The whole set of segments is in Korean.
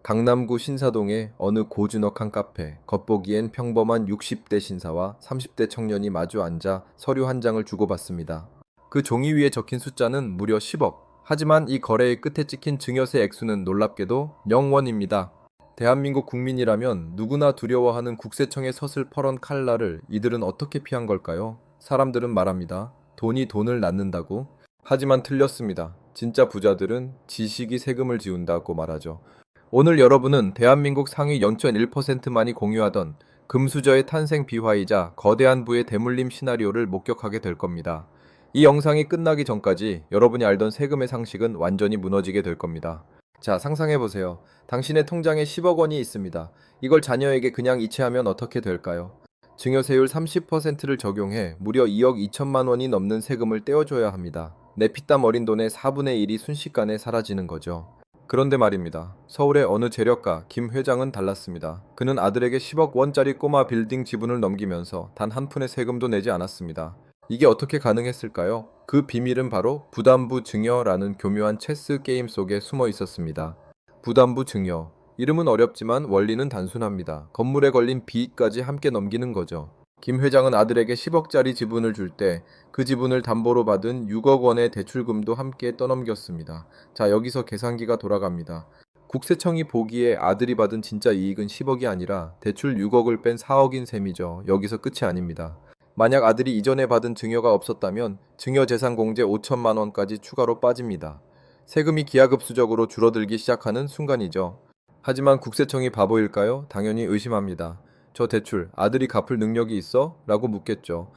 강남구 신사동의 어느 고즈넉한 카페, 겉보기엔 평범한 60대 신사와 30대 청년이 마주 앉아 서류 한 장을 주고받습니다. 그 종이 위에 적힌 숫자는 무려 10억. 하지만 이 거래의 끝에 찍힌 증여세 액수는 놀랍게도 0원입니다. 대한민국 국민이라면 누구나 두려워하는 국세청의 서슬퍼런 칼날을 이들은 어떻게 피한 걸까요? 사람들은 말합니다. 돈이 돈을 낳는다고. 하지만 틀렸습니다. 진짜 부자들은 지식이 세금을 지운다고 말하죠. 오늘 여러분은 대한민국 상위 0.1%만이 공유하던 금수저의 탄생 비화이자 거대한 부의 대물림 시나리오를 목격하게 될 겁니다. 이 영상이 끝나기 전까지 여러분이 알던 세금의 상식은 완전히 무너지게 될 겁니다. 자, 상상해보세요. 당신의 통장에 10억 원이 있습니다. 이걸 자녀에게 그냥 이체하면 어떻게 될까요? 증여세율 30%를 적용해 무려 2억 2천만 원이 넘는 세금을 떼어줘야 합니다. 내 피땀 어린 돈의 4분의 1이 순식간에 사라지는 거죠. 그런데 말입니다. 서울의 어느 재력가 김 회장은 달랐습니다. 그는 아들에게 10억 원짜리 꼬마 빌딩 지분을 넘기면서 단 한 푼의 세금도 내지 않았습니다. 이게 어떻게 가능했을까요? 그 비밀은 바로 부담부 증여라는 교묘한 체스 게임 속에 숨어 있었습니다. 부담부 증여. 이름은 어렵지만 원리는 단순합니다. 건물에 걸린 빚까지 함께 넘기는 거죠. 김 회장은 아들에게 10억짜리 지분을 줄 때 그 지분을 담보로 받은 6억 원의 대출금도 함께 떠넘겼습니다. 자, 여기서 계산기가 돌아갑니다. 국세청이 보기에 아들이 받은 진짜 이익은 10억이 아니라 대출 6억을 뺀 4억인 셈이죠. 여기서 끝이 아닙니다. 만약 아들이 이전에 받은 증여가 없었다면 증여재산공제 5천만 원까지 추가로 빠집니다. 세금이 기하급수적으로 줄어들기 시작하는 순간이죠. 하지만 국세청이 바보일까요? 당연히 의심합니다. 저 대출 아들이 갚을 능력이 있어? 라고 묻겠죠.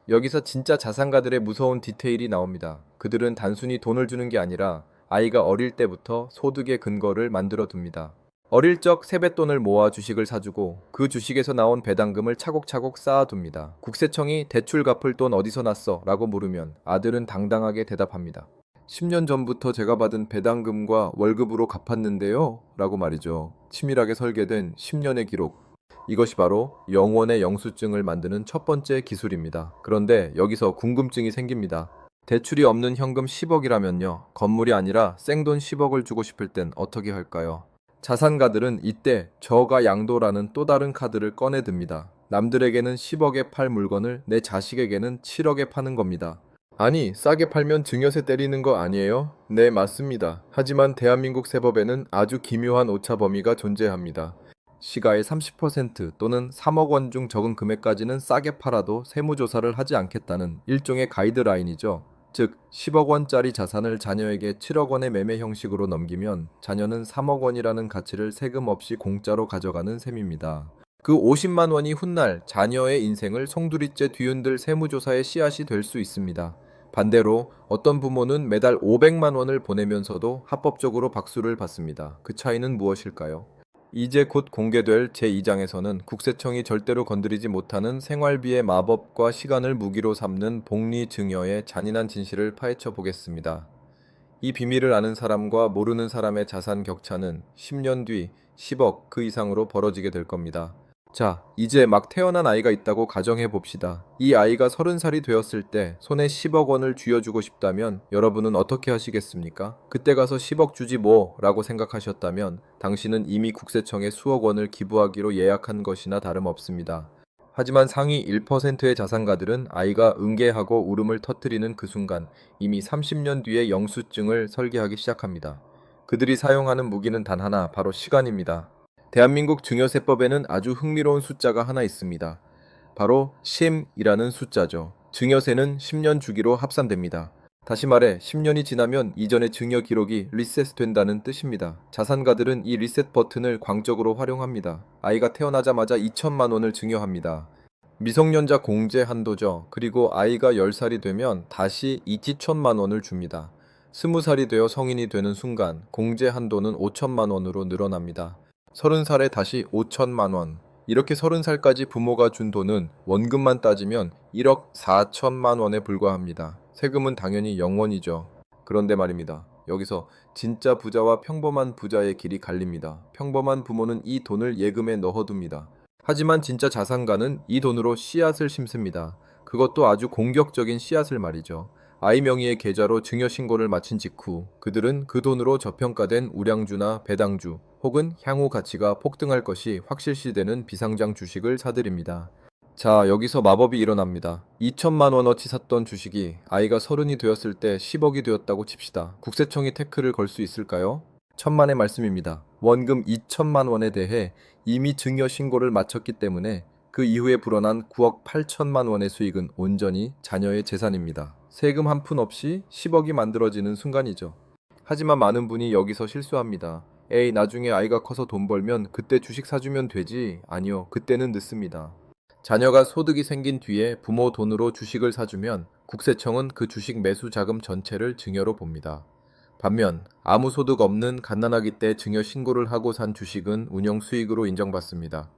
여기서 진짜 자산가들의 무서운 디테일이 나옵니다. 그들은 단순히 돈을 주는 게 아니라 아이가 어릴 때부터 소득의 근거를 만들어 둡니다. 어릴 적 세뱃돈을 모아 주식을 사주고 그 주식에서 나온 배당금을 차곡차곡 쌓아둡니다. 국세청이 대출 갚을 돈 어디서 났어? 라고 물으면 아들은 당당하게 대답합니다. 10년 전부터 제가 받은 배당금과 월급으로 갚았는데요? 라고 말이죠. 치밀하게 설계된 10년의 기록. 이것이 바로 영원의 영수증을 만드는 첫 번째 기술입니다. 그런데 여기서 궁금증이 생깁니다. 대출이 없는 현금 10억이라면요. 건물이 아니라 생돈 10억을 주고 싶을 땐 어떻게 할까요? 자산가들은 이때 저가 양도라는 또 다른 카드를 꺼내 듭니다. 남들에게는 10억에 팔 물건을 내 자식에게는 7억에 파는 겁니다. 아니, 싸게 팔면 증여세 때리는 거 아니에요? 네, 맞습니다. 하지만 대한민국 세법에는 아주 기묘한 오차 범위가 존재합니다. 시가의 30% 또는 3억 원 중 적은 금액까지는 싸게 팔아도 세무조사를 하지 않겠다는 일종의 가이드라인이죠. 즉, 10억 원짜리 자산을 자녀에게 7억 원의 매매 형식으로 넘기면 자녀는 3억 원이라는 가치를 세금 없이 공짜로 가져가는 셈입니다. 그 50만 원이 훗날 자녀의 인생을 송두리째 뒤흔들 세무조사의 씨앗이 될 수 있습니다. 반대로 어떤 부모는 매달 500만 원을 보내면서도 합법적으로 박수를 받습니다. 그 차이는 무엇일까요? 이제 곧 공개될 제2장에서는 국세청이 절대로 건드리지 못하는 생활비의 마법과 시간을 무기로 삼는 복리증여의 잔인한 진실을 파헤쳐 보겠습니다. 이 비밀을 아는 사람과 모르는 사람의 자산 격차는 10년 뒤 10억 그 이상으로 벌어지게 될 겁니다. 자, 이제 막 태어난 아이가 있다고 가정해 봅시다. 이 아이가 30살이 되었을 때 손에 10억 원을 쥐어주고 싶다면 여러분은 어떻게 하시겠습니까? 그때 가서 10억 주지 뭐 라고 생각하셨다면 당신은 이미 국세청에 수억 원을 기부하기로 예약한 것이나 다름없습니다. 하지만 상위 1%의 자산가들은 아이가 응계하고 울음을 터뜨리는 그 순간 이미 30년 뒤에 영수증을 설계하기 시작합니다. 그들이 사용하는 무기는 단 하나, 바로 시간입니다. 대한민국 증여세법에는 아주 흥미로운 숫자가 하나 있습니다. 바로 심이라는 숫자죠. 증여세는 10년 주기로 합산됩니다. 다시 말해 10년이 지나면 이전의 증여 기록이 리셋된다는 뜻입니다. 자산가들은 이 리셋 버튼을 광적으로 활용합니다. 아이가 태어나자마자 2천만 원을 증여합니다. 미성년자 공제 한도죠. 그리고 아이가 10살이 되면 다시 2천만 원을 줍니다. 20살이 되어 성인이 되는 순간 공제 한도는 5천만 원으로 늘어납니다. 30살에 다시 5천만 원. 이렇게 30살까지 부모가 준 돈은 원금만 따지면 1억 4천만 원에 불과합니다. 세금은 당연히 0원이죠. 그런데 말입니다. 여기서 진짜 부자와 평범한 부자의 길이 갈립니다. 평범한 부모는 이 돈을 예금에 넣어둡니다. 하지만 진짜 자산가는 이 돈으로 씨앗을 심습니다. 그것도 아주 공격적인 씨앗을 말이죠. 아이 명의의 계좌로 증여 신고를 마친 직후 그들은 그 돈으로 저평가된 우량주나 배당주 혹은 향후 가치가 폭등할 것이 확실시되는 비상장 주식을 사들입니다. 자, 여기서 마법이 일어납니다. 2천만 원어치 샀던 주식이 아이가 30이 되었을 때 10억이 되었다고 칩시다. 국세청이 태클을 걸 수 있을까요? 천만의 말씀입니다. 원금 2천만 원에 대해 이미 증여 신고를 마쳤기 때문에 그 이후에 불어난 9억 8천만 원의 수익은 온전히 자녀의 재산입니다. 세금 한 푼 없이 10억이 만들어지는 순간이죠. 하지만 많은 분이 여기서 실수합니다. 에이, 나중에 아이가 커서 돈 벌면 그때 주식 사주면 되지. 아니요, 그때는 늦습니다. 자녀가 소득이 생긴 뒤에 부모 돈으로 주식을 사주면 국세청은 그 주식 매수 자금 전체를 증여로 봅니다. 반면 아무 소득 없는 갓난아기 때 증여 신고를 하고 산 주식은 운영 수익으로 인정받습니다.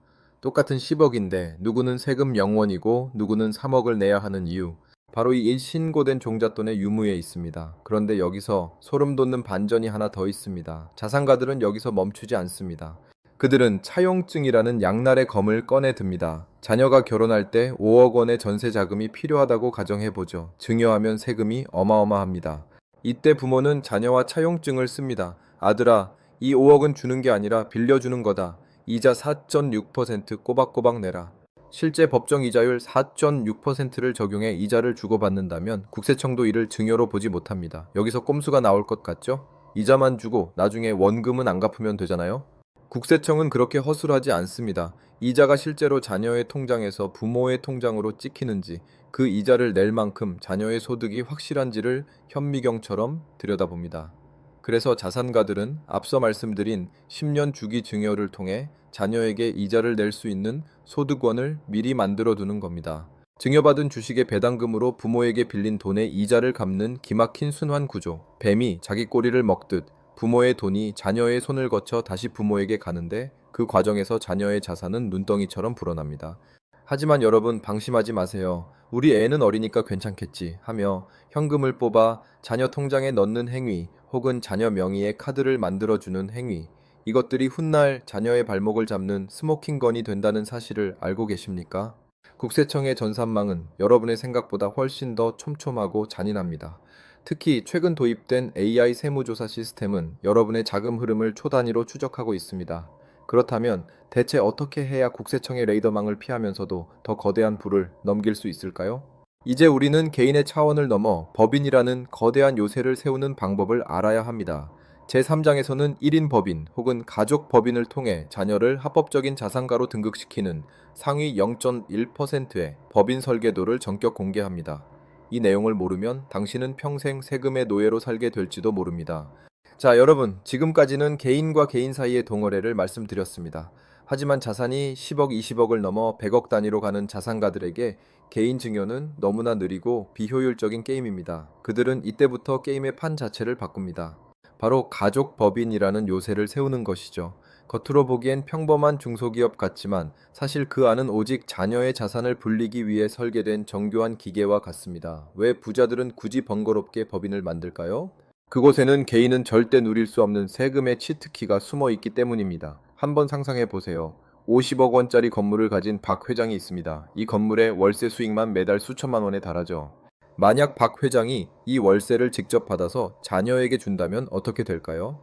똑같은 10억인데 누구는 세금 0원이고 누구는 3억을 내야 하는 이유, 바로 이 신고된 종잣돈의 유무에 있습니다. 그런데 여기서 소름 돋는 반전이 하나 더 있습니다. 자산가들은 여기서 멈추지 않습니다. 그들은 차용증이라는 양날의 검을 꺼내 듭니다. 자녀가 결혼할 때 5억 원의 전세 자금이 필요하다고 가정해보죠. 증여하면 세금이 어마어마합니다. 이때 부모는 자녀와 차용증을 씁니다. 아들아, 이 5억은 주는 게 아니라 빌려주는 거다. 이자 4.6% 꼬박꼬박 내라. 실제 법정 이자율 4.6%를 적용해 이자를 주고받는다면 국세청도 이를 증여로 보지 못합니다. 여기서 꼼수가 나올 것 같죠? 이자만 주고 나중에 원금은 안 갚으면 되잖아요? 국세청은 그렇게 허술하지 않습니다. 이자가 실제로 자녀의 통장에서 부모의 통장으로 찍히는지, 그 이자를 낼 만큼 자녀의 소득이 확실한지를 현미경처럼 들여다봅니다. 그래서 자산가들은 앞서 말씀드린 10년 주기 증여를 통해 자녀에게 이자를 낼 수 있는 소득원을 미리 만들어 두는 겁니다. 증여받은 주식의 배당금으로 부모에게 빌린 돈의 이자를 갚는 기막힌 순환 구조. 뱀이 자기 꼬리를 먹듯 부모의 돈이 자녀의 손을 거쳐 다시 부모에게 가는데 그 과정에서 자녀의 자산은 눈덩이처럼 불어납니다. 하지만 여러분, 방심하지 마세요. 우리 애는 어리니까 괜찮겠지 하며 현금을 뽑아 자녀 통장에 넣는 행위 혹은 자녀 명의의 카드를 만들어주는 행위, 이것들이 훗날 자녀의 발목을 잡는 스모킹건이 된다는 사실을 알고 계십니까? 국세청의 전산망은 여러분의 생각보다 훨씬 더 촘촘하고 잔인합니다. 특히 최근 도입된 AI 세무조사 시스템은 여러분의 자금 흐름을 초 단위로 추적하고 있습니다. 그렇다면 대체 어떻게 해야 국세청의 레이더망을 피하면서도 더 거대한 부를 넘길 수 있을까요? 이제 우리는 개인의 차원을 넘어 법인이라는 거대한 요새를 세우는 방법을 알아야 합니다. 제3장에서는 1인 법인 혹은 가족 법인을 통해 자녀를 합법적인 자산가로 등극시키는 상위 0.1%의 법인 설계도를 전격 공개합니다. 이 내용을 모르면 당신은 평생 세금의 노예로 살게 될지도 모릅니다. 자, 여러분, 지금까지는 개인과 개인 사이의 동거래를 말씀드렸습니다. 하지만 자산이 10억, 20억을 넘어 100억 단위로 가는 자산가들에게 개인 증여는 너무나 느리고 비효율적인 게임입니다. 그들은 이때부터 게임의 판 자체를 바꿉니다. 바로 가족 법인이라는 요새를 세우는 것이죠. 겉으로 보기엔 평범한 중소기업 같지만 사실 그 안은 오직 자녀의 자산을 불리기 위해 설계된 정교한 기계와 같습니다. 왜 부자들은 굳이 번거롭게 법인을 만들까요? 그곳에는 개인은 절대 누릴 수 없는 세금의 치트키가 숨어 있기 때문입니다. 한번 상상해 보세요. 50억 원짜리 건물을 가진 박 회장이 있습니다. 이 건물의 월세 수익만 매달 수천만 원에 달하죠. 만약 박 회장이 이 월세를 직접 받아서 자녀에게 준다면 어떻게 될까요?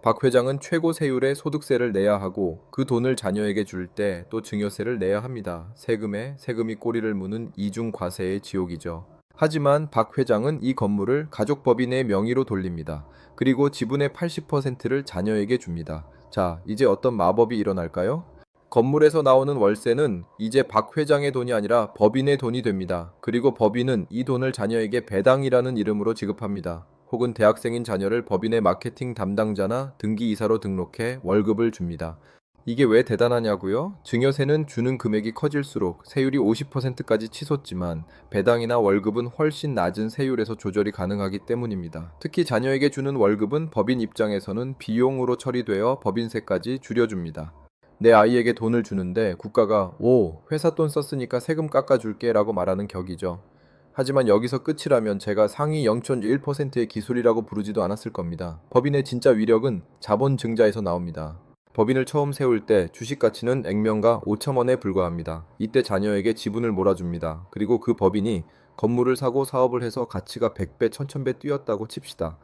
박 회장은 최고 세율의 소득세를 내야 하고 그 돈을 자녀에게 줄 때 또 증여세를 내야 합니다. 세금에 세금이 꼬리를 무는 이중 과세의 지옥이죠. 하지만 박 회장은 이 건물을 가족법인의 명의로 돌립니다. 그리고 지분의 80%를 자녀에게 줍니다. 자, 이제 어떤 마법이 일어날까요? 건물에서 나오는 월세는 이제 박 회장의 돈이 아니라 법인의 돈이 됩니다. 그리고 법인은 이 돈을 자녀에게 배당이라는 이름으로 지급합니다. 혹은 대학생인 자녀를 법인의 마케팅 담당자나 등기이사로 등록해 월급을 줍니다. 이게 왜 대단하냐고요? 증여세는 주는 금액이 커질수록 세율이 50%까지 치솟지만 배당이나 월급은 훨씬 낮은 세율에서 조절이 가능하기 때문입니다. 특히 자녀에게 주는 월급은 법인 입장에서는 비용으로 처리되어 법인세까지 줄여줍니다. 내 아이에게 돈을 주는데 국가가 오, 회사 돈 썼으니까 세금 깎아줄게 라고 말하는 격이죠. 하지만 여기서 끝이라면 제가 상위 0.1%의 기술이라고 부르지도 않았을 겁니다. 법인의 진짜 위력은 자본 증자에서 나옵니다. 법인을 처음 세울 때 주식 가치는 액면가 5천 원에 불과합니다. 이때 자녀에게 지분을 몰아줍니다. 그리고 그 법인이 건물을 사고 사업을 해서 가치가 100배, 1000배 뛰었다고 칩시다.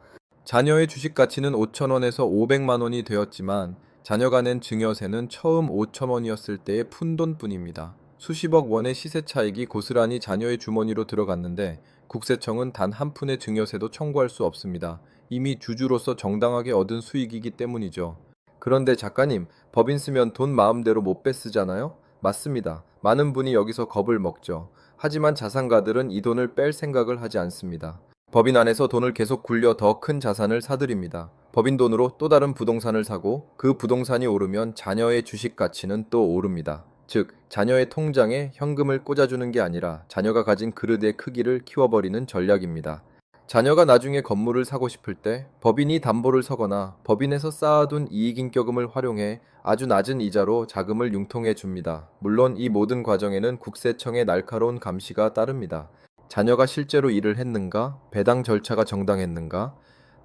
자녀의 주식 가치는 5천 원에서 500만 원이 되었지만 자녀가 낸 증여세는 처음 5천 원이었을 때의 푼돈뿐입니다. 수십억 원의 시세 차익이 고스란히 자녀의 주머니로 들어갔는데 국세청은 단 한 푼의 증여세도 청구할 수 없습니다. 이미 주주로서 정당하게 얻은 수익이기 때문이죠. 그런데 작가님, 법인 쓰면 돈 마음대로 못 뺏으잖아요? 맞습니다. 많은 분이 여기서 겁을 먹죠. 하지만 자산가들은 이 돈을 뺄 생각을 하지 않습니다. 법인 안에서 돈을 계속 굴려 더 큰 자산을 사들입니다. 법인 돈으로 또 다른 부동산을 사고 그 부동산이 오르면 자녀의 주식 가치는 또 오릅니다. 즉, 자녀의 통장에 현금을 꽂아주는 게 아니라 자녀가 가진 그릇의 크기를 키워버리는 전략입니다. 자녀가 나중에 건물을 사고 싶을 때 법인이 담보를 서거나 법인에서 쌓아둔 이익인격금을 활용해 아주 낮은 이자로 자금을 융통해 줍니다. 물론 이 모든 과정에는 국세청의 날카로운 감시가 따릅니다. 자녀가 실제로 일을 했는가? 배당 절차가 정당했는가?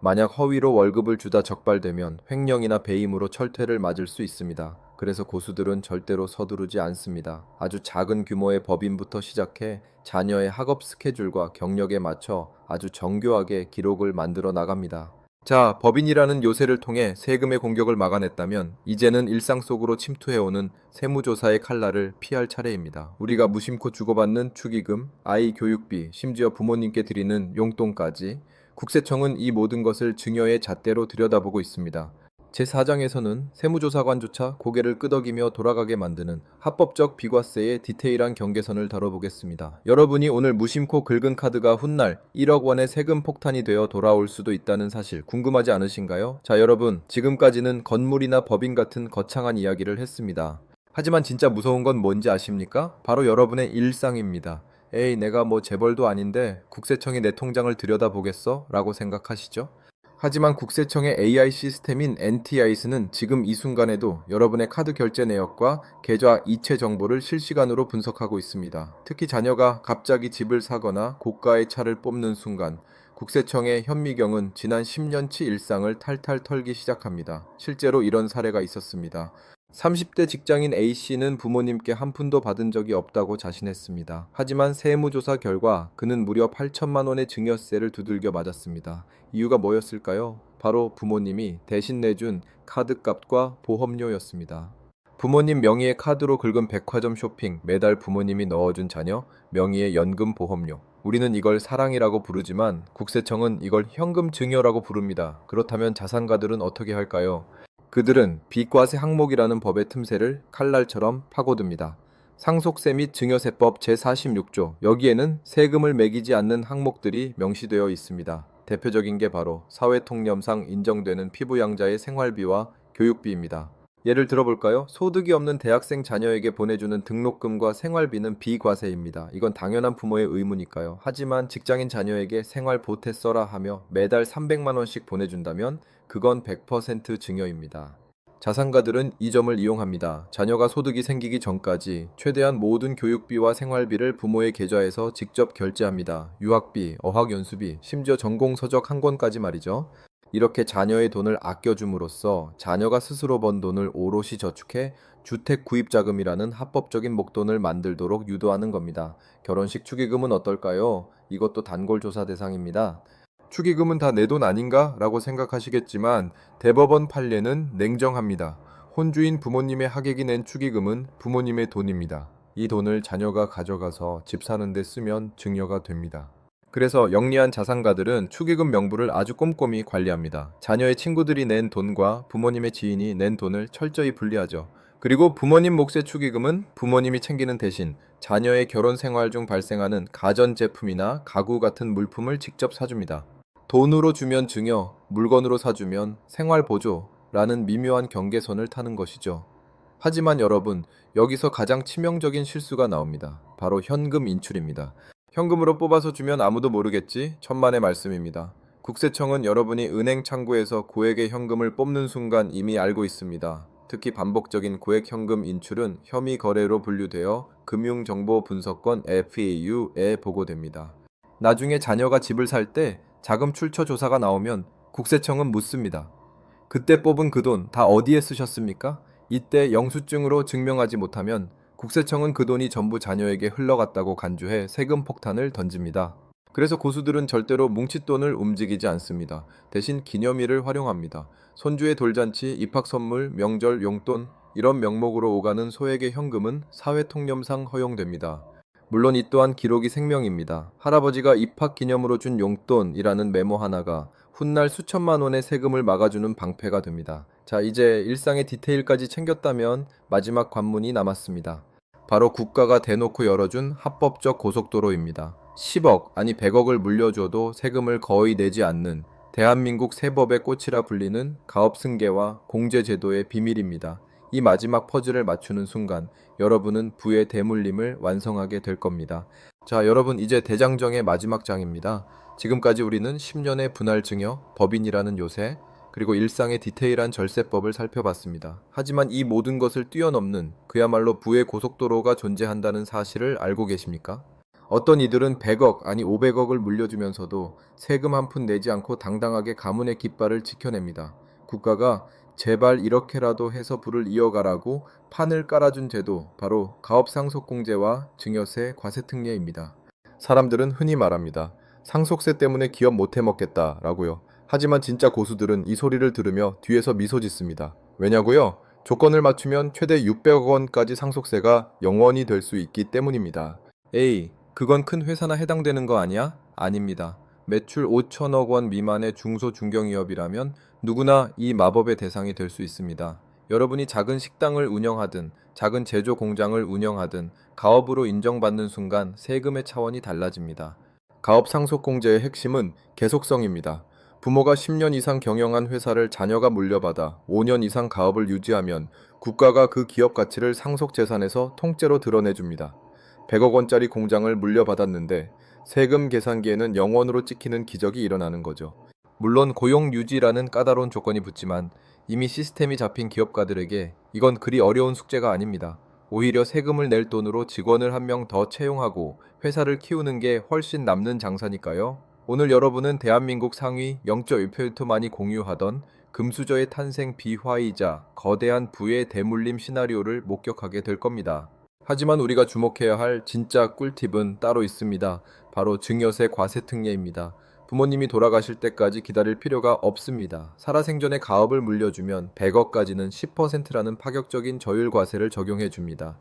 만약 허위로 월급을 주다 적발되면 횡령이나 배임으로 철퇴를 맞을 수 있습니다. 그래서 고수들은 절대로 서두르지 않습니다. 아주 작은 규모의 법인부터 시작해 자녀의 학업 스케줄과 경력에 맞춰 아주 정교하게 기록을 만들어 나갑니다. 자, 법인이라는 요새를 통해 세금의 공격을 막아냈다면 이제는 일상 속으로 침투해오는 세무조사의 칼날을 피할 차례입니다. 우리가 무심코 주고받는 축의금, 아이 교육비, 심지어 부모님께 드리는 용돈까지 국세청은 이 모든 것을 증여의 잣대로 들여다보고 있습니다. 제4장에서는 세무조사관조차 고개를 끄덕이며 돌아가게 만드는 합법적 비과세의 디테일한 경계선을 다뤄보겠습니다. 여러분이 오늘 무심코 긁은 카드가 훗날 1억 원의 세금 폭탄이 되어 돌아올 수도 있다는 사실 궁금하지 않으신가요? 자, 여러분, 지금까지는 건물이나 법인 같은 거창한 이야기를 했습니다. 하지만 진짜 무서운 건 뭔지 아십니까? 바로 여러분의 일상입니다. 에이, 내가 뭐 재벌도 아닌데 국세청이 내 통장을 들여다보겠어? 라고 생각하시죠? 하지만 국세청의 AI 시스템인 NTIS는 지금 이 순간에도 여러분의 카드 결제 내역과 계좌 이체 정보를 실시간으로 분석하고 있습니다. 특히 자녀가 갑자기 집을 사거나 고가의 차를 뽑는 순간 국세청의 현미경은 지난 10년치 일상을 탈탈 털기 시작합니다. 실제로 이런 사례가 있었습니다. 30대 직장인 A씨는 부모님께 한 푼도 받은 적이 없다고 자신했습니다. 하지만 세무조사 결과 그는 무려 8천만 원의 증여세를 두들겨 맞았습니다. 이유가 뭐였을까요? 바로 부모님이 대신 내준 카드값과 보험료였습니다. 부모님 명의의 카드로 긁은 백화점 쇼핑, 매달 부모님이 넣어준 자녀 명의의 연금 보험료. 우리는 이걸 사랑이라고 부르지만 국세청은 이걸 현금 증여라고 부릅니다. 그렇다면 자산가들은 어떻게 할까요? 그들은 비과세 항목이라는 법의 틈새를 칼날처럼 파고듭니다. 상속세 및 증여세법 제46조, 여기에는 세금을 매기지 않는 항목들이 명시되어 있습니다. 대표적인 게 바로 사회통념상 인정되는 피부양자의 생활비와 교육비입니다. 예를 들어볼까요? 소득이 없는 대학생 자녀에게 보내주는 등록금과 생활비는 비과세입니다. 이건 당연한 부모의 의무니까요. 하지만 직장인 자녀에게 생활 보태 써라 하며 매달 300만 원씩 보내준다면 그건 100% 증여입니다. 자산가들은 이 점을 이용합니다. 자녀가 소득이 생기기 전까지 최대한 모든 교육비와 생활비를 부모의 계좌에서 직접 결제합니다. 유학비, 어학연수비, 심지어 전공서적 한 권까지 말이죠. 이렇게 자녀의 돈을 아껴줌으로써 자녀가 스스로 번 돈을 오롯이 저축해 주택 구입 자금이라는 합법적인 목돈을 만들도록 유도하는 겁니다. 결혼식 축의금은 어떨까요? 이것도 단골 조사 대상입니다. 축의금은 다 내 돈 아닌가? 라고 생각하시겠지만 대법원 판례는 냉정합니다. 혼주인 부모님의 하객이 낸 축의금은 부모님의 돈입니다. 이 돈을 자녀가 가져가서 집 사는 데 쓰면 증여가 됩니다. 그래서 영리한 자산가들은 축의금 명부를 아주 꼼꼼히 관리합니다. 자녀의 친구들이 낸 돈과 부모님의 지인이 낸 돈을 철저히 분리하죠. 그리고 부모님 몫의 축의금은 부모님이 챙기는 대신 자녀의 결혼 생활 중 발생하는 가전제품이나 가구 같은 물품을 직접 사줍니다. 돈으로 주면 증여, 물건으로 사주면 생활보조라는 미묘한 경계선을 타는 것이죠. 하지만 여러분, 여기서 가장 치명적인 실수가 나옵니다. 바로 현금 인출입니다. 현금으로 뽑아서 주면 아무도 모르겠지? 천만의 말씀입니다. 국세청은 여러분이 은행 창구에서 고액의 현금을 뽑는 순간 이미 알고 있습니다. 특히 반복적인 고액 현금 인출은 혐의 거래로 분류되어 금융정보분석권 FAU에 보고됩니다. 나중에 자녀가 집을 살 때 자금 출처 조사가 나오면 국세청은 묻습니다. 그때 뽑은 그 돈 다 어디에 쓰셨습니까? 이때 영수증으로 증명하지 못하면 국세청은 그 돈이 전부 자녀에게 흘러갔다고 간주해 세금 폭탄을 던집니다. 그래서 고수들은 절대로 뭉칫돈을 움직이지 않습니다. 대신 기념일을 활용합니다. 손주의 돌잔치, 입학 선물, 명절 용돈 이런 명목으로 오가는 소액의 현금은 사회통념상 허용됩니다. 물론 이 또한 기록이 생명입니다. 할아버지가 입학 기념으로 준 용돈이라는 메모 하나가 훗날 수천만 원의 세금을 막아주는 방패가 됩니다. 자, 이제 일상의 디테일까지 챙겼다면 마지막 관문이 남았습니다. 바로 국가가 대놓고 열어준 합법적 고속도로입니다. 10억, 아니 100억을 물려줘도 세금을 거의 내지 않는 대한민국 세법의 꽃이라 불리는 가업승계와 공제제도의 비밀입니다. 이 마지막 퍼즐을 맞추는 순간 여러분은 부의 대물림을 완성하게 될 겁니다. 자, 여러분 이제 대장정의 마지막 장입니다. 지금까지 우리는 10년의 분할 증여, 법인이라는 요새, 그리고 일상의 디테일한 절세법을 살펴봤습니다. 하지만 이 모든 것을 뛰어넘는 그야말로 부의 고속도로가 존재한다는 사실을 알고 계십니까? 어떤 이들은 100억 아니 500억을 물려주면서도 세금 한 푼 내지 않고 당당하게 가문의 깃발을 지켜냅니다. 국가가 제발 이렇게라도 해서 부를 이어가라고 판을 깔아준 제도, 바로 가업상속공제와 증여세 과세특례입니다. 사람들은 흔히 말합니다. 상속세 때문에 기업 못 해먹겠다 라고요. 하지만 진짜 고수들은 이 소리를 들으며 뒤에서 미소 짓습니다. 왜냐고요? 조건을 맞추면 최대 600억 원까지 상속세가 0원이 될 수 있기 때문입니다. 에이, 그건 큰 회사나 해당되는 거 아니야? 아닙니다. 매출 5천억 원 미만의 중소 중견기업이라면 누구나 이 마법의 대상이 될 수 있습니다. 여러분이 작은 식당을 운영하든 작은 제조 공장을 운영하든 가업으로 인정받는 순간 세금의 차원이 달라집니다. 가업 상속공제의 핵심은 계속성입니다. 부모가 10년 이상 경영한 회사를 자녀가 물려받아 5년 이상 가업을 유지하면 국가가 그 기업 가치를 상속재산에서 통째로 드러내줍니다. 100억 원짜리 공장을 물려받았는데 세금 계산기에는 0원으로 찍히는 기적이 일어나는 거죠. 물론 고용 유지라는 까다로운 조건이 붙지만 이미 시스템이 잡힌 기업가들에게 이건 그리 어려운 숙제가 아닙니다. 오히려 세금을 낼 돈으로 직원을 한 명 더 채용하고 회사를 키우는 게 훨씬 남는 장사니까요. 오늘 여러분은 대한민국 상위 0.1%만이 공유하던 금수저의 탄생 비화이자 거대한 부의 대물림 시나리오를 목격하게 될 겁니다. 하지만 우리가 주목해야 할 진짜 꿀팁은 따로 있습니다. 바로 증여세 과세특례입니다. 부모님이 돌아가실 때까지 기다릴 필요가 없습니다. 살아생전에 가업을 물려주면 100억까지는 10%라는 파격적인 저율 과세를 적용해 줍니다.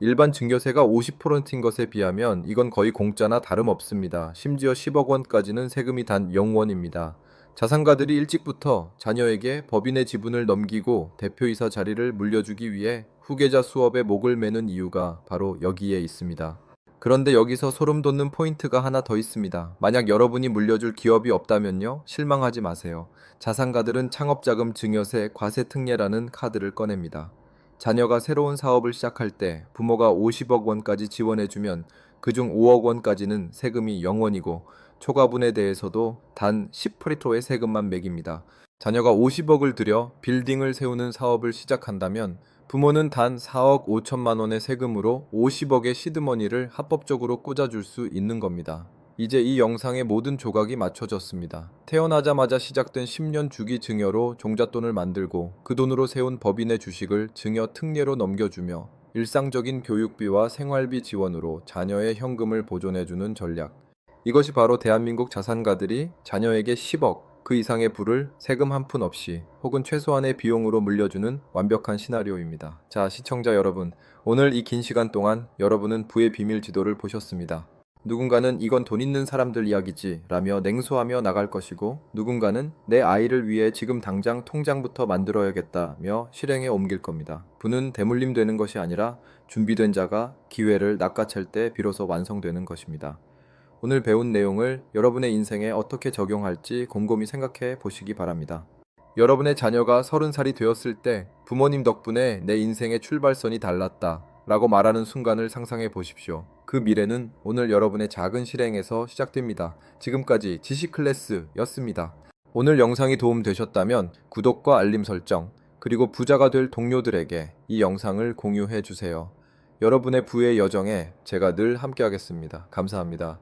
일반 증여세가 50%인 것에 비하면 이건 거의 공짜나 다름없습니다. 심지어 10억 원까지는 세금이 단 0원입니다. 자산가들이 일찍부터 자녀에게 법인의 지분을 넘기고 대표이사 자리를 물려주기 위해 후계자 수업에 목을 매는 이유가 바로 여기에 있습니다. 그런데 여기서 소름 돋는 포인트가 하나 더 있습니다. 만약 여러분이 물려줄 기업이 없다면요, 실망하지 마세요. 자산가들은 창업자금 증여세 과세특례라는 카드를 꺼냅니다. 자녀가 새로운 사업을 시작할 때 부모가 50억 원까지 지원해주면 그중 5억 원까지는 세금이 0원이고 초과분에 대해서도 단 10%의 세금만 매깁니다. 자녀가 50억을 들여 빌딩을 세우는 사업을 시작한다면 부모는 단 4억 5천만 원의 세금으로 50억의 시드머니를 합법적으로 꽂아줄 수 있는 겁니다. 이제 이 영상의 모든 조각이 맞춰졌습니다. 태어나자마자 시작된 10년 주기 증여로 종잣돈을 만들고 그 돈으로 세운 법인의 주식을 증여 특례로 넘겨주며 일상적인 교육비와 생활비 지원으로 자녀의 현금을 보존해주는 전략. 이것이 바로 대한민국 자산가들이 자녀에게 10억, 그 이상의 부를 세금 한 푼 없이 혹은 최소한의 비용으로 물려주는 완벽한 시나리오입니다. 자, 시청자 여러분, 오늘 이 긴 시간 동안 여러분은 부의 비밀 지도를 보셨습니다. 누군가는 이건 돈 있는 사람들 이야기지 라며 냉소하며 나갈 것이고, 누군가는 내 아이를 위해 지금 당장 통장부터 만들어야겠다며 실행에 옮길 겁니다. 부는 대물림 되는 것이 아니라 준비된 자가 기회를 낚아챌 때 비로소 완성되는 것입니다. 오늘 배운 내용을 여러분의 인생에 어떻게 적용할지 곰곰이 생각해 보시기 바랍니다. 여러분의 자녀가 30살이 되었을 때 부모님 덕분에 내 인생의 출발선이 달랐다 라고 말하는 순간을 상상해 보십시오. 그 미래는 오늘 여러분의 작은 실행에서 시작됩니다. 지금까지 지식클래스였습니다. 오늘 영상이 도움되셨다면 구독과 알림 설정, 그리고 부자가 될 동료들에게 이 영상을 공유해 주세요. 여러분의 부의 여정에 제가 늘 함께하겠습니다. 감사합니다.